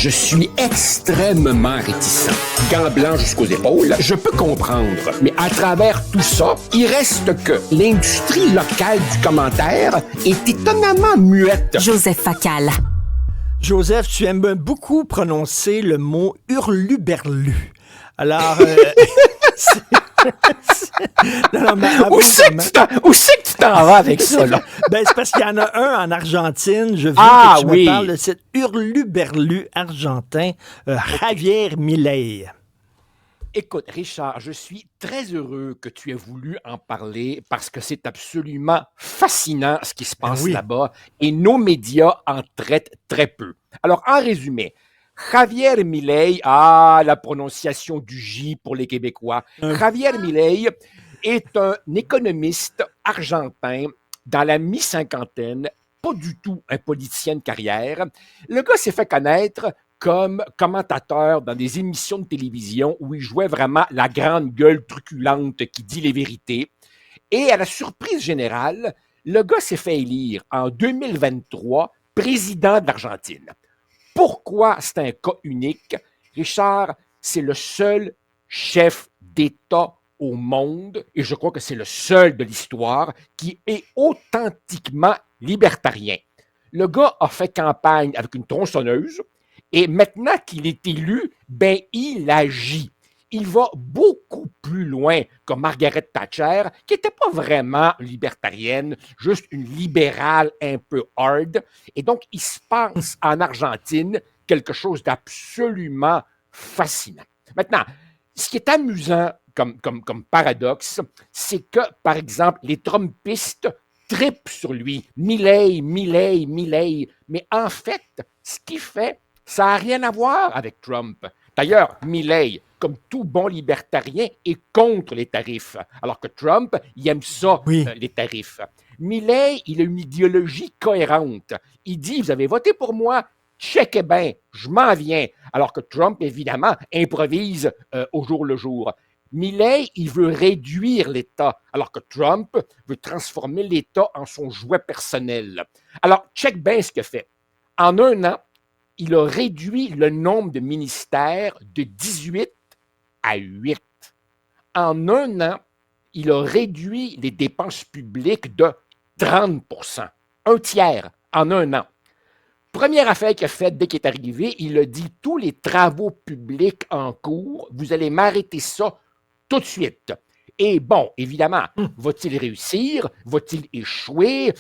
Je suis extrêmement réticent. Gants blancs jusqu'aux épaules, je peux comprendre. Mais à travers tout ça, il reste que l'industrie locale du commentaire est étonnamment muette. Joseph Facal. Joseph, tu aimes beaucoup prononcer le mot hurluberlu. Alors, non, mais où c'est que tu t'en vas avec ça, là? Ben, c'est parce qu'il y en a un en Argentine. Je veux que tu me parles de cet hurluberlu argentin, Javier Milei. Écoute, Richard, je suis très heureux que tu aies voulu en parler parce que c'est absolument fascinant ce qui se passe là-bas et nos médias en traitent très peu. Alors, en résumé, Javier Milei, la prononciation du J pour les Québécois. Javier Milei est un économiste argentin dans la mi-cinquantaine, pas du tout un politicien de carrière. Le gars s'est fait connaître comme commentateur dans des émissions de télévision où il jouait vraiment la grande gueule truculente qui dit les vérités. Et à la surprise générale, le gars s'est fait élire en 2023 président d'Argentine. Pourquoi c'est un cas unique? Richard, c'est le seul chef d'État au monde, et je crois que c'est le seul de l'histoire, qui est authentiquement libertarien. Le gars a fait campagne avec une tronçonneuse, et maintenant qu'il est élu, ben il agit. Il va beaucoup plus loin que Margaret Thatcher, qui n'était pas vraiment libertarienne, juste une libérale un peu hard. Et donc, il se passe en Argentine quelque chose d'absolument fascinant. Maintenant, ce qui est amusant comme paradoxe, c'est que, par exemple, les trumpistes tripent sur lui. Milei. Mais en fait, ce qu'il fait, ça n'a rien à voir avec Trump. D'ailleurs, Milei, comme tout bon libertarien, est contre les tarifs, alors que Trump, il aime ça, les tarifs. Milei, il a une idéologie cohérente. Il dit, vous avez voté pour moi, checkez bien, je m'en viens. Alors que Trump, évidemment, improvise au jour le jour. Milei, il veut réduire l'État, alors que Trump veut transformer l'État en son jouet personnel. Alors, check bien ce qu'il fait. En un an, il a réduit le nombre de ministères de 18 à 8. En un an, il a réduit les dépenses publiques de 30 %, un tiers en un an. Première affaire qu'il a faite dès qu'il est arrivé, il a dit tous les travaux publics en cours, vous allez m'arrêter ça tout de suite. Et bon, évidemment, va-t-il réussir? Va-t-il échouer?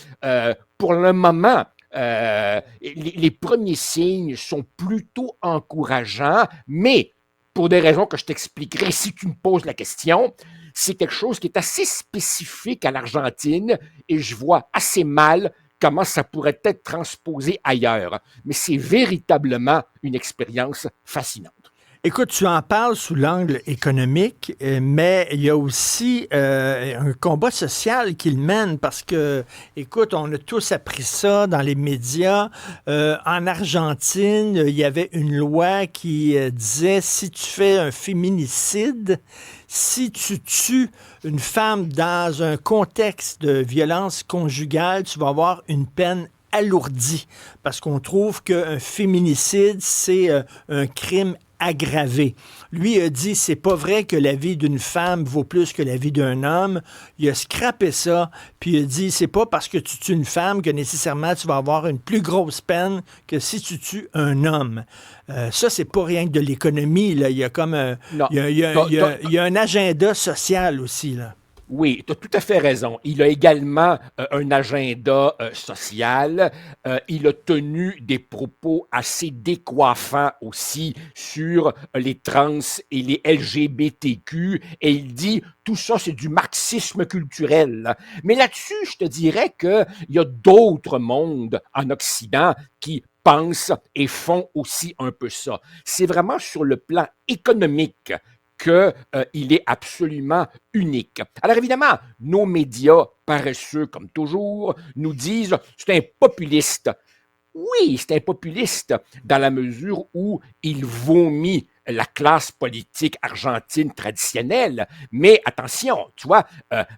Pour le moment, les premiers signes sont plutôt encourageants, mais pour des raisons que je t'expliquerai si tu me poses la question, c'est quelque chose qui est assez spécifique à l'Argentine et je vois assez mal comment ça pourrait être transposé ailleurs. Mais c'est véritablement une expérience fascinante. Écoute, tu en parles sous l'angle économique, mais il y a aussi un combat social qu'il mène parce que, écoute, on a tous appris ça dans les médias. En Argentine, il y avait une loi qui disait si tu fais un féminicide, si tu tues une femme dans un contexte de violence conjugale, tu vas avoir une peine alourdie parce qu'on trouve qu'un féminicide, c'est un crime aggravé. Lui a dit, c'est pas vrai que la vie d'une femme vaut plus que la vie d'un homme. Il a scrappé ça, puis il a dit, c'est pas parce que tu tues une femme que nécessairement tu vas avoir une plus grosse peine que si tu tues un homme. Ça, c'est pas rien que de l'économie, là. Il y a comme il y a un agenda social aussi, là. Oui, tu as tout à fait raison. Il a également un agenda social. Il a tenu des propos assez décoiffants aussi sur les trans et les LGBTQ. Et il dit, tout ça, c'est du marxisme culturel. Mais là-dessus, je te dirais qu'il y a d'autres mondes en Occident qui pensent et font aussi un peu ça. C'est vraiment sur le plan économique qu'il est absolument unique. Alors évidemment, nos médias paresseux, comme toujours, nous disent « c'est un populiste ». Oui, c'est un populiste dans la mesure où il vomit la classe politique argentine traditionnelle. Mais attention, tu vois,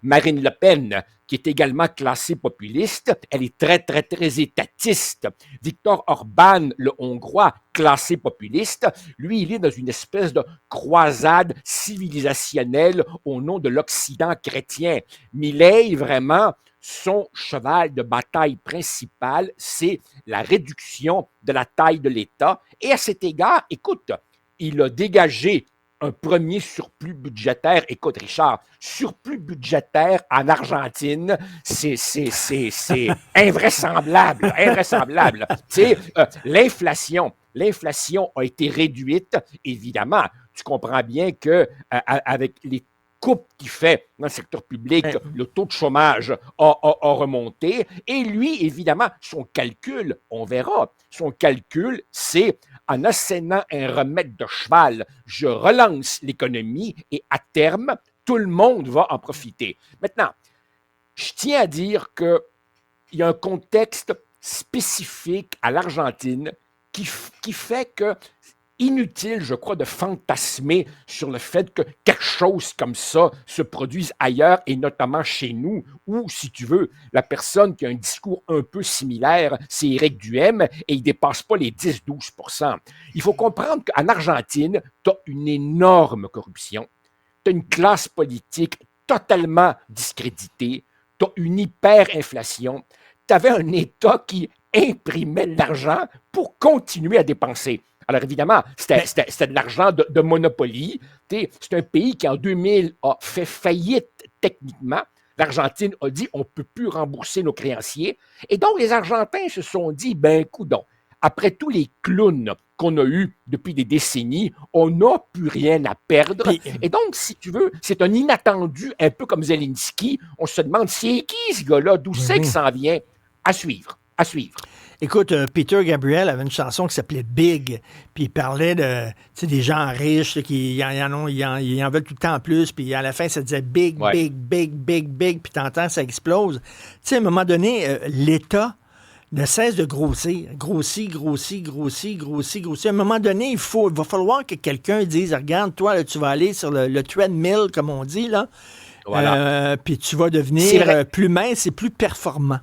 Marine Le Pen, qui est également classée populiste, elle est très, très, très étatiste. Viktor Orban, le Hongrois, classé populiste, lui, il est dans une espèce de croisade civilisationnelle au nom de l'Occident chrétien. Milei, vraiment, son cheval de bataille principal, c'est la réduction de la taille de l'État. Et à cet égard, écoute, il a dégagé un premier surplus budgétaire. Écoute, Richard, surplus budgétaire en Argentine, c'est invraisemblable, invraisemblable. L'inflation a été réduite, évidemment. Tu comprends bien que avec les coupes qu'il fait dans le secteur public, le taux de chômage a remonté. Et lui, évidemment, son calcul, on verra, son calcul, c'est en assénant un remède de cheval, je relance l'économie et à terme, tout le monde va en profiter. Maintenant, je tiens à dire qu'il y a un contexte spécifique à l'Argentine qui fait que inutile, je crois, de fantasmer sur le fait que quelque chose comme ça se produise ailleurs et notamment chez nous, où, si tu veux, la personne qui a un discours un peu similaire, c'est Éric Duhem et il ne dépasse pas les 10-12%. Il faut comprendre qu'en Argentine, tu as une énorme corruption, tu as une classe politique totalement discréditée, tu as une hyperinflation, tu avais un État qui imprimait de l'argent pour continuer à dépenser. Alors évidemment, c'était de l'argent de Monopoly. C'est un pays qui, en 2000, a fait faillite techniquement. L'Argentine a dit on ne peut plus rembourser nos créanciers. Et donc, les Argentins se sont dit, ben, coudonc, après tous les clowns qu'on a eus depuis des décennies, on n'a plus rien à perdre. Et donc, si tu veux, c'est un inattendu, un peu comme Zelensky. On se demande, c'est qui ce gars-là? D'où c'est qu'il s'en vient? À suivre, à suivre. Écoute, Peter Gabriel avait une chanson qui s'appelait Big, puis il parlait de des gens riches là, qui ils en veulent tout le temps plus, puis à la fin, ça disait Big, Big, Big, Big, Big, puis t'entends, ça explose. Tu sais, à un moment donné, l'État ne cesse de grossir. Grossit. À un moment donné, il va falloir que quelqu'un dise, regarde, toi, là, tu vas aller sur le treadmill, comme on dit, là, voilà. Puis tu vas devenir plus mince et plus performant.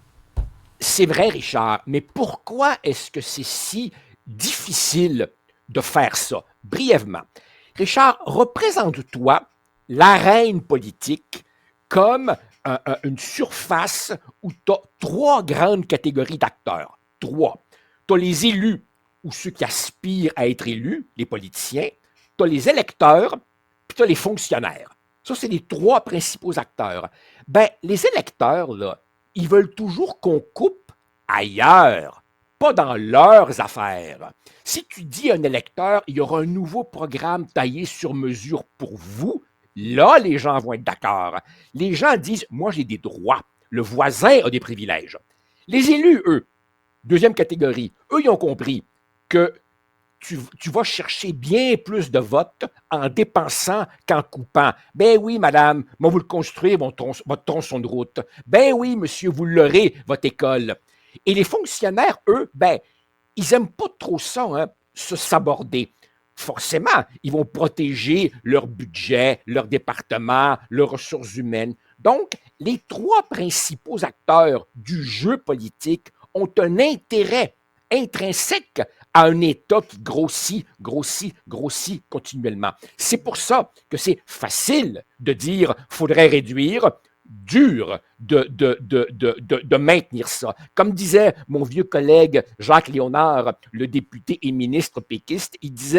C'est vrai, Richard, mais pourquoi est-ce que c'est si difficile de faire ça? Brièvement, Richard, représente-toi l'arène politique comme une surface où tu as 3 grandes catégories d'acteurs. 3. Tu as les élus ou ceux qui aspirent à être élus, les politiciens. Tu as les électeurs, puis tu as les fonctionnaires. Ça, c'est les 3 principaux acteurs. Ben, les électeurs, là, ils veulent toujours qu'on coupe ailleurs, pas dans leurs affaires. Si tu dis à un électeur, il y aura un nouveau programme taillé sur mesure pour vous, là, les gens vont être d'accord. Les gens disent, moi, j'ai des droits. Le voisin a des privilèges. Les élus, eux, deuxième catégorie, eux, ils ont compris que tu vas chercher bien plus de votes en dépensant qu'en coupant. Ben oui, madame, moi, vous le construire, votre tronçon de route. Ben oui, monsieur, vous l'aurez, votre école. Et les fonctionnaires, eux, ben, ils n'aiment pas trop ça, hein, se saborder. Forcément, ils vont protéger leur budget, leur département, leurs ressources humaines. Donc, les 3 principaux acteurs du jeu politique ont un intérêt intrinsèque à un État qui grossit continuellement. C'est pour ça que c'est facile de dire qu'il faudrait réduire, dur de maintenir ça. Comme disait mon vieux collègue Jacques Léonard, le député et ministre péquiste,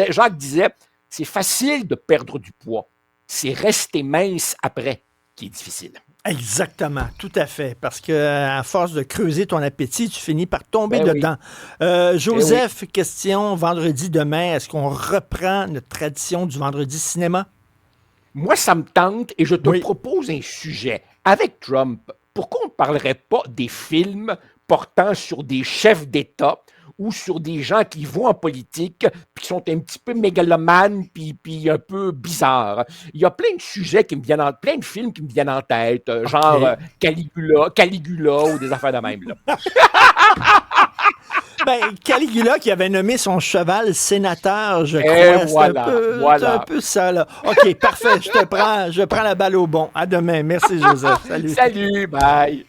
Jacques disait, c'est facile de perdre du poids, c'est rester mince après qui est difficile. Exactement, tout à fait. Parce que à force de creuser ton appétit, tu finis par tomber dedans. Joseph, question, vendredi demain, est-ce qu'on reprend notre tradition du vendredi cinéma? Moi, ça me tente et je te propose un sujet. Avec Trump, pourquoi on ne parlerait pas des films portant sur des chefs d'État ou sur des gens qui vont en politique puis qui sont un petit peu mégalomanes puis un peu bizarres. Il y a plein de sujets qui me viennent plein de films qui me viennent en tête, genre Caligula ou des affaires de même. Là. Ben, Caligula qui avait nommé son cheval sénateur, je Et crois. voilà, C'est un peu ça, là. OK, parfait, je prends la balle au bon. À demain. Merci, Joseph. Salut. Salut, bye.